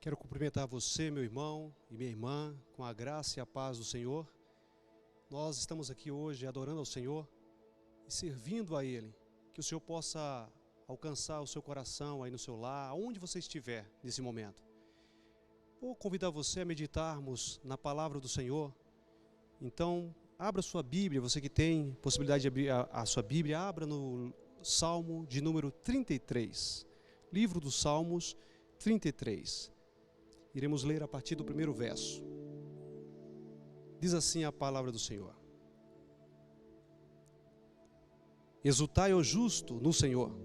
Quero cumprimentar você, meu irmão e minha irmã, com a graça e a paz do Senhor. Nós estamos aqui hoje adorando ao Senhor e servindo a Ele. Que o Senhor possa alcançar o seu coração aí no seu lar, aonde você estiver nesse momento. Vou convidar você a meditarmos na palavra do Senhor. Então, abra sua Bíblia, você que tem possibilidade de abrir a sua Bíblia, abra no Salmo de número 33. Livro dos Salmos 33. Iremos ler a partir do primeiro verso. Diz assim a palavra do Senhor: Exultai ao justo no Senhor,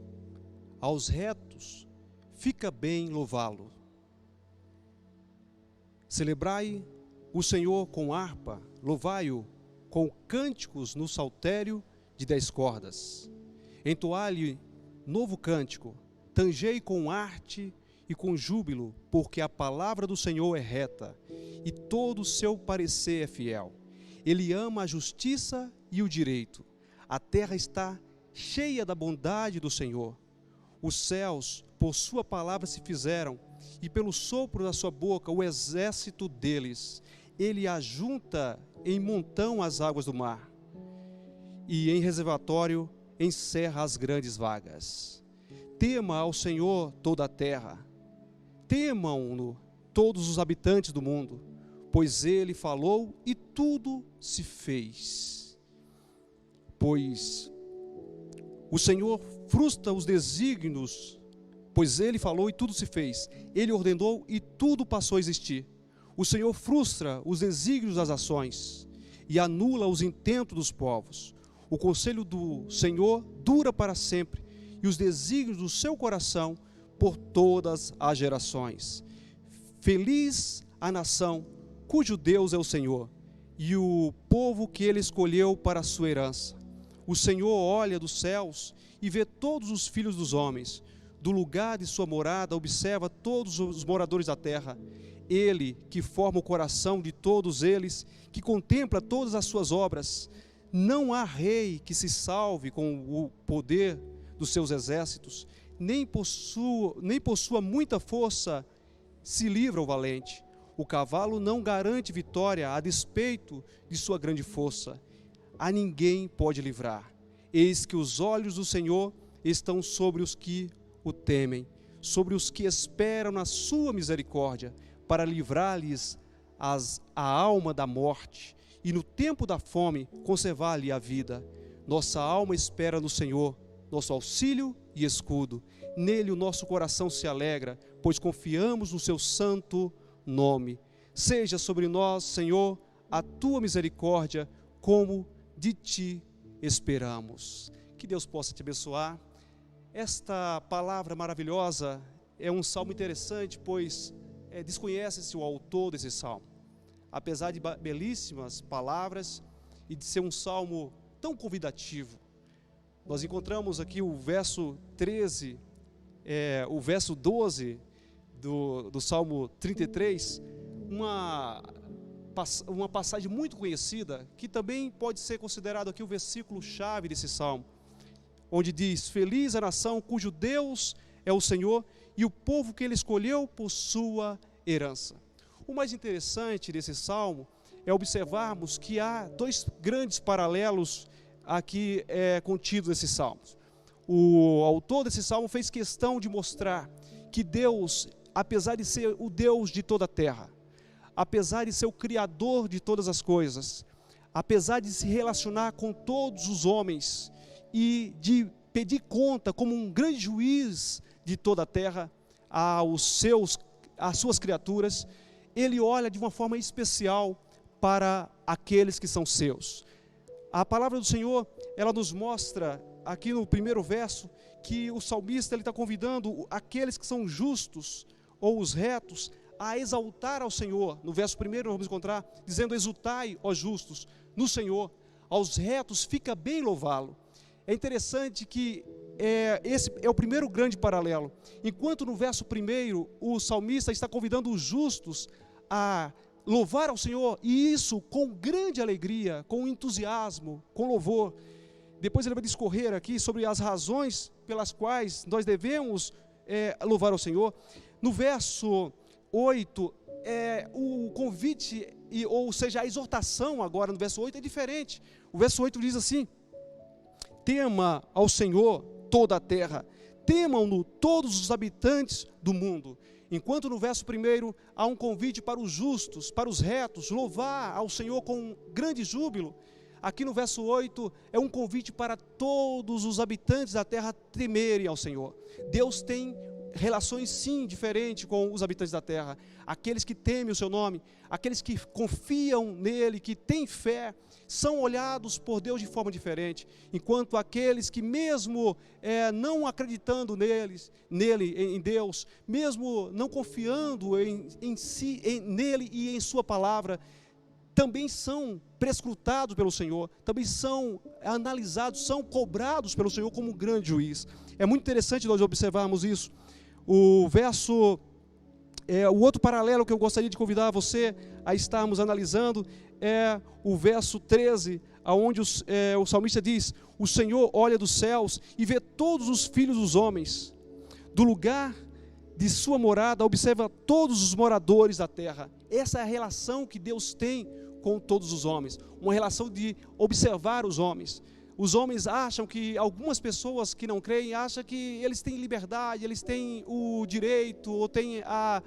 aos retos fica bem louvá-lo. Celebrai o Senhor com harpa, louvai-o com cânticos no saltério de 10 cordas. Entoai-lhe novo cântico, tangei com arte e com júbilo, porque a palavra do Senhor é reta, e todo o seu parecer é fiel. Ele ama a justiça e o direito. A terra está cheia da bondade do Senhor. Os céus, por sua palavra se fizeram, e pelo sopro da sua boca, o exército deles. Ele ajunta em montão as águas do mar, e em reservatório encerra as grandes vagas. Tema ao Senhor toda a terra. Temam-no todos os habitantes do mundo, pois ele falou e tudo se fez. Pois o Senhor frustra os desígnios, pois ele falou e tudo se fez. Ele ordenou e tudo passou a existir. O Senhor frustra os desígnios das ações e anula os intentos dos povos. O conselho do Senhor dura para sempre, e os desígnios do seu coração por todas as gerações. Feliz a nação cujo Deus é o Senhor, e o povo que ele escolheu para a sua herança. O Senhor olha dos céus e vê todos os filhos dos homens. Do lugar de sua morada observa todos os moradores da terra. Ele que forma o coração de todos eles, que contempla todas as suas obras. Não há rei que se salve com o poder dos seus exércitos, nem possua muita força, se livra o valente. O cavalo não garante vitória a despeito de sua grande força. A ninguém pode livrar. Eis que os olhos do Senhor estão sobre os que o temem, sobre os que esperam na sua misericórdia, para livrar-lhes a alma da morte, e no tempo da fome conservar-lhe a vida. Nossa alma espera no Senhor, nosso auxílio e escudo. Nele o nosso coração se alegra, pois confiamos no seu santo nome. Seja sobre nós, Senhor, a tua misericórdia, como de ti esperamos. Que Deus possa te abençoar. Esta palavra maravilhosa é um salmo interessante, pois desconhece-se o autor desse salmo. Apesar de belíssimas palavras e de ser um salmo tão convidativo, nós encontramos aqui o verso 13, o verso 12 do Salmo 33, uma passagem muito conhecida, que também pode ser considerado aqui o versículo-chave desse Salmo, onde diz: Feliz a nação cujo Deus é o Senhor, e o povo que ele escolheu por sua herança. O mais interessante desse Salmo é observarmos que há dois grandes paralelos aqui contido nesses salmos. O autor desse salmo fez questão de mostrar que Deus, apesar de ser o Deus de toda a terra, apesar de ser o Criador de todas as coisas, apesar de se relacionar com todos os homens e de pedir conta como um grande juiz de toda a terra às suas criaturas, ele olha de uma forma especial para aqueles que são seus. A palavra do Senhor, ela nos mostra aqui no primeiro verso que o salmista está convidando aqueles que são justos ou os retos a exaltar ao Senhor. No verso primeiro vamos encontrar dizendo: exultai, ó justos, no Senhor, aos retos fica bem louvá-lo. É interessante que esse é o primeiro grande paralelo. Enquanto no verso primeiro o salmista está convidando os justos a louvar ao Senhor, e isso com grande alegria, com entusiasmo, com louvor. Depois ele vai discorrer aqui sobre as razões pelas quais nós devemos louvar ao Senhor. No verso 8, o convite, ou seja, a exortação agora no verso 8 é diferente. O verso 8 diz assim: tema ao Senhor toda a terra, temam-no todos os habitantes do mundo. Enquanto no verso 1 há um convite para os justos, para os retos, louvar ao Senhor com grande júbilo, aqui no verso 8 é um convite para todos os habitantes da terra temerem ao Senhor. Deus tem relações sim diferentes com os habitantes da terra. Aqueles que temem o seu nome, aqueles que confiam nele, que têm fé, são olhados por Deus de forma diferente, enquanto aqueles que mesmo não acreditando em Deus, mesmo não confiando em si, nele e em sua palavra, também são prescrutados pelo Senhor, também são analisados, são cobrados pelo Senhor como um grande juiz. É muito interessante nós observarmos isso. O outro paralelo que eu gostaria de convidar você a estarmos analisando é o verso 13, onde o salmista diz: o Senhor olha dos céus e vê todos os filhos dos homens, do lugar de sua morada observa todos os moradores da terra. Essa é a relação que Deus tem com todos os homens, uma relação de observar os homens. Os homens acham que, algumas pessoas que não creem, acham que eles têm liberdade, eles têm o direito, ou têm a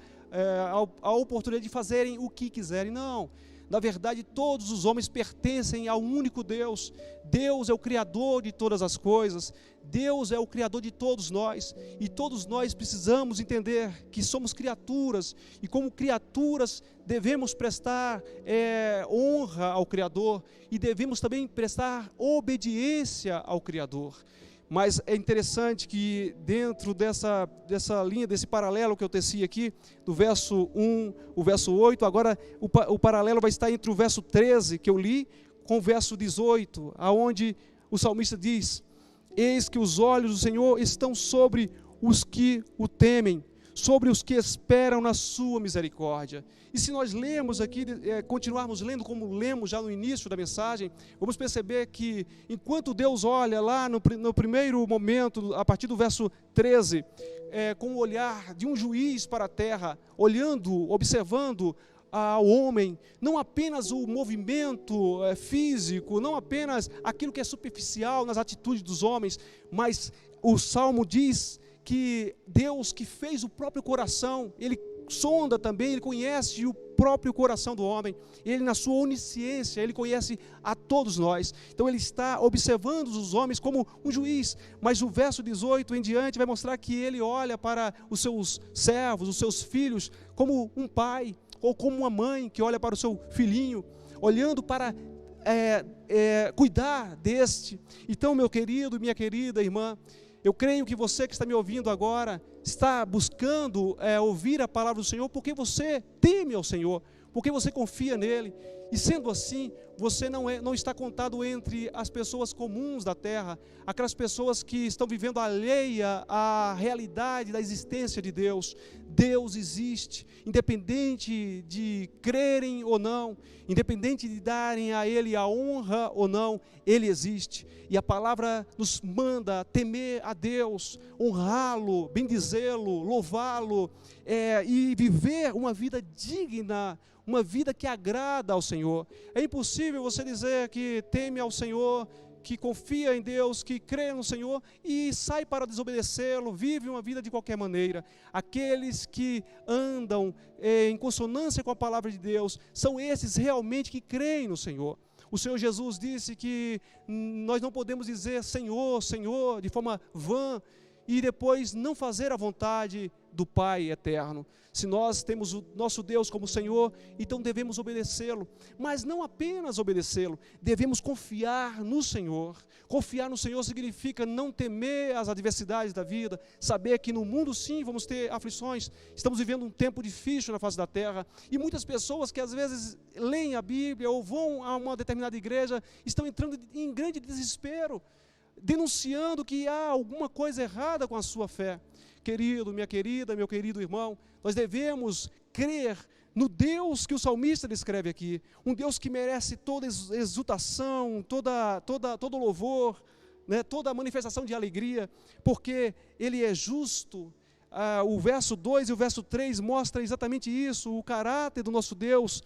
oportunidade de fazerem o que quiserem. Não, na verdade todos os homens pertencem ao único Deus. Deus é o Criador de todas as coisas, Deus é o Criador de todos nós, e todos nós precisamos entender que somos criaturas, e como criaturas devemos prestar honra ao Criador, e devemos também prestar obediência ao Criador. Mas é interessante que dentro dessa linha, desse paralelo que eu teci aqui, do verso 1, o verso 8, agora o paralelo vai estar entre o verso 13 que eu li, com o verso 18, aonde o salmista diz: eis que os olhos do Senhor estão sobre os que o temem, sobre os que esperam na sua misericórdia. E se nós lemos aqui, continuarmos lendo como lemos já no início da mensagem, vamos perceber que enquanto Deus olha lá no primeiro momento, a partir do verso 13, com o olhar de um juiz para a terra, olhando, observando ao homem, não apenas o movimento físico, não apenas aquilo que é superficial nas atitudes dos homens, mas o Salmo diz que Deus, que fez o próprio coração, Ele sonda também, Ele conhece o próprio coração do homem, Ele na sua onisciência, Ele conhece a todos nós. Então Ele está observando os homens como um juiz, mas o verso 18 em diante vai mostrar que Ele olha para os seus servos, os seus filhos, como um pai, ou como uma mãe que olha para o seu filhinho, olhando para cuidar deste. Então, meu querido, minha querida irmã, eu creio que você que está me ouvindo agora está buscando ouvir a palavra do Senhor porque você teme ao Senhor, porque você confia nele. E sendo assim, você não está contado entre as pessoas comuns da terra, aquelas pessoas que estão vivendo alheia à realidade da existência de Deus. Deus existe, independente de crerem ou não, independente de darem a Ele a honra ou não, Ele existe. E a palavra nos manda temer a Deus, honrá-lo, bendizê-lo, louvá-lo, e viver uma vida digna, uma vida que agrada ao Senhor. É impossível você dizer que teme ao Senhor, que confia em Deus, que crê no Senhor e sai para desobedecê-lo, vive uma vida de qualquer maneira. Aqueles que andam em consonância com a palavra de Deus, são esses realmente que creem no Senhor. O Senhor Jesus disse que nós não podemos dizer Senhor, Senhor, de forma vã, e depois não fazer a vontade do Pai eterno. Se nós temos o nosso Deus como Senhor, então devemos obedecê-lo, mas não apenas obedecê-lo, devemos confiar no Senhor. Confiar no Senhor significa não temer as adversidades da vida, saber que no mundo sim vamos ter aflições, estamos vivendo um tempo difícil na face da terra, e muitas pessoas que às vezes leem a Bíblia ou vão a uma determinada igreja, estão entrando em grande desespero, denunciando que há alguma coisa errada com a sua fé. Querido, minha querida, meu querido irmão, nós devemos crer no Deus que o salmista descreve aqui, um Deus que merece toda exultação, todo louvor, né, toda manifestação de alegria, porque Ele é justo, o verso 2 e o verso 3 mostram exatamente isso, o caráter do nosso Deus,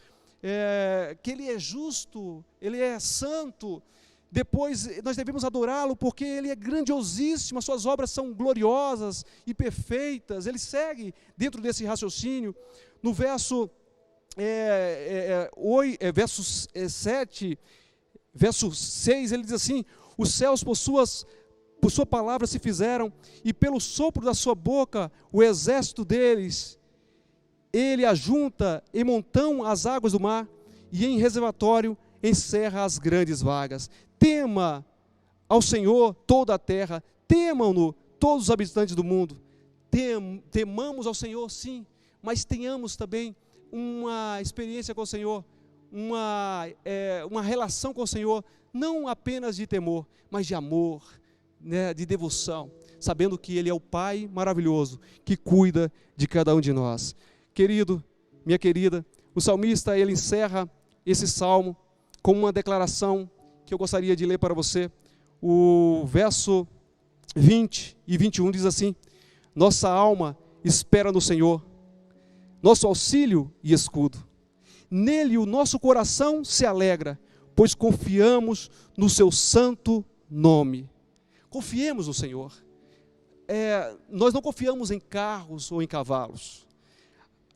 que Ele é justo, Ele é santo. Depois nós devemos adorá-lo porque Ele é grandiosíssimo, as suas obras são gloriosas e perfeitas. Ele segue dentro desse raciocínio. No verso 7, verso 6, ele diz assim: os céus por sua palavra se fizeram, e pelo sopro da sua boca o exército deles. Ele ajunta em montão as águas do mar, e em reservatório encerra as grandes vagas. Tema ao Senhor toda a terra, temam-no todos os habitantes do mundo. Temamos ao Senhor, sim, mas tenhamos também uma experiência com o Senhor, uma relação com o Senhor, não apenas de temor, mas de amor, né, de devoção, sabendo que Ele é o Pai maravilhoso, que cuida de cada um de nós. Querido, minha querida, o salmista, ele encerra esse salmo com uma declaração que eu gostaria de ler para você. O verso 20 e 21 diz assim: nossa alma espera no Senhor, nosso auxílio e escudo. Nele o nosso coração se alegra, pois confiamos no seu santo nome. Confiemos no Senhor. Nós não confiamos em carros ou em cavalos.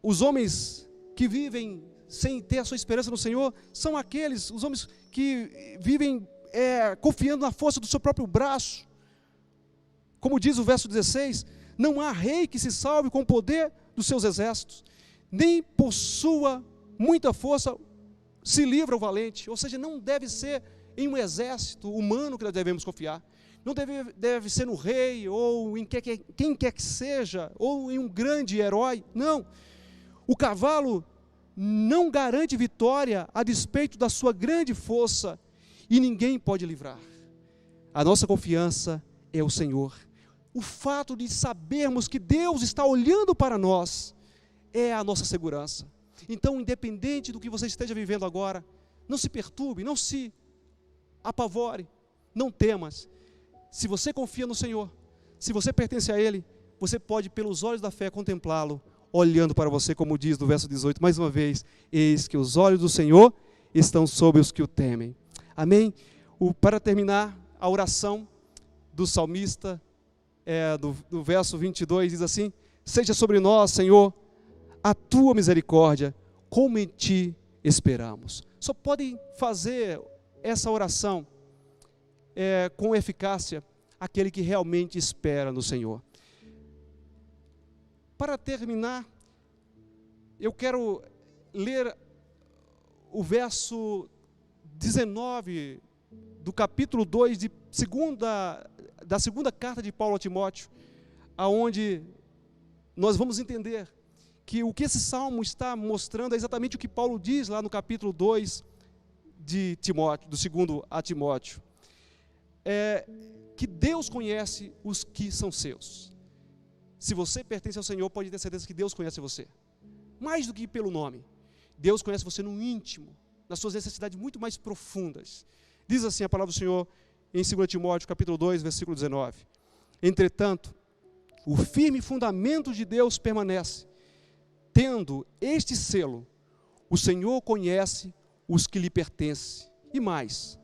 Os homens que vivem sem ter a sua esperança no Senhor são os homens que vivem confiando na força do seu próprio braço. Como diz o verso 16, não há rei que se salve com o poder dos seus exércitos, nem por sua muita força se livra o valente. Ou seja, não deve ser em um exército humano que nós devemos confiar, não deve ser no rei, ou em quem quer que seja, ou em um grande herói, não. O cavalo não garante vitória a despeito da sua grande força, e ninguém pode livrar. A nossa confiança é o Senhor. O fato de sabermos que Deus está olhando para nós é a nossa segurança. Então, independente do que você esteja vivendo agora, não se perturbe, não se apavore, não temas. Se você confia no Senhor, se você pertence a Ele, você pode, pelos olhos da fé, contemplá-lo, olhando para você, como diz no verso 18, mais uma vez: eis que os olhos do Senhor estão sobre os que o temem. Amém? Para terminar, a oração do salmista, do verso 22, diz assim: seja sobre nós, Senhor, a tua misericórdia, como em ti esperamos. Só podem fazer essa oração com eficácia aquele que realmente espera no Senhor. Para terminar, eu quero ler o verso 19 do capítulo 2 da segunda carta de Paulo a Timóteo, aonde nós vamos entender que o que esse salmo está mostrando é exatamente o que Paulo diz lá no capítulo 2 de Timóteo, do segundo a Timóteo. Que Deus conhece os que são seus. Se você pertence ao Senhor, pode ter certeza que Deus conhece você. Mais do que pelo nome. Deus conhece você no íntimo, nas suas necessidades muito mais profundas. Diz assim a palavra do Senhor em 2 Timóteo, capítulo 2, versículo 19. Entretanto, o firme fundamento de Deus permanece. Tendo este selo, o Senhor conhece os que lhe pertencem. E mais,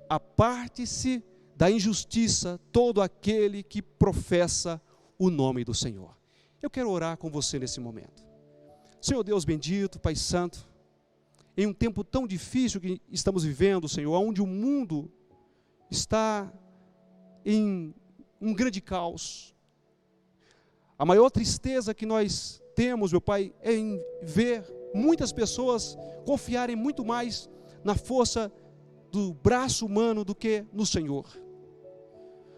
aparte-se da injustiça todo aquele que professa o nome do Senhor. Eu quero orar com você nesse momento. Senhor Deus bendito, Pai Santo, em um tempo tão difícil que estamos vivendo, Senhor, onde o mundo está em um grande caos. A maior tristeza que nós temos, meu Pai, é em ver muitas pessoas confiarem muito mais na força do braço humano do que no Senhor.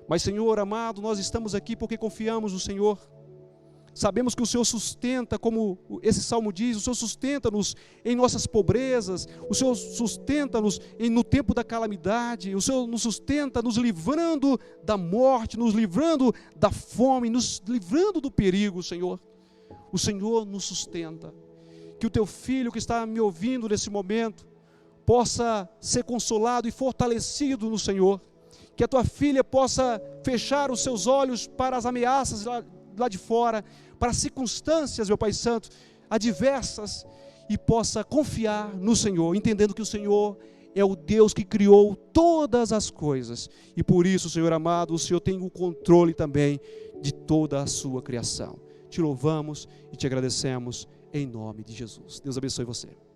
Mas, Senhor amado, nós estamos aqui porque confiamos no Senhor. Sabemos que o Senhor sustenta, como esse salmo diz, o Senhor sustenta-nos em nossas pobrezas, o Senhor sustenta-nos no tempo da calamidade, o Senhor nos sustenta nos livrando da morte, nos livrando da fome, nos livrando do perigo, Senhor. O Senhor nos sustenta. Que o Teu Filho que está me ouvindo nesse momento possa ser consolado e fortalecido no Senhor. Que a Tua filha possa fechar os seus olhos para as ameaças lá de fora, para circunstâncias, meu Pai Santo, adversas, e possa confiar no Senhor, entendendo que o Senhor é o Deus que criou todas as coisas, e por isso, Senhor amado, o Senhor tem o controle também de toda a sua criação. Te louvamos e te agradecemos em nome de Jesus. Deus abençoe você.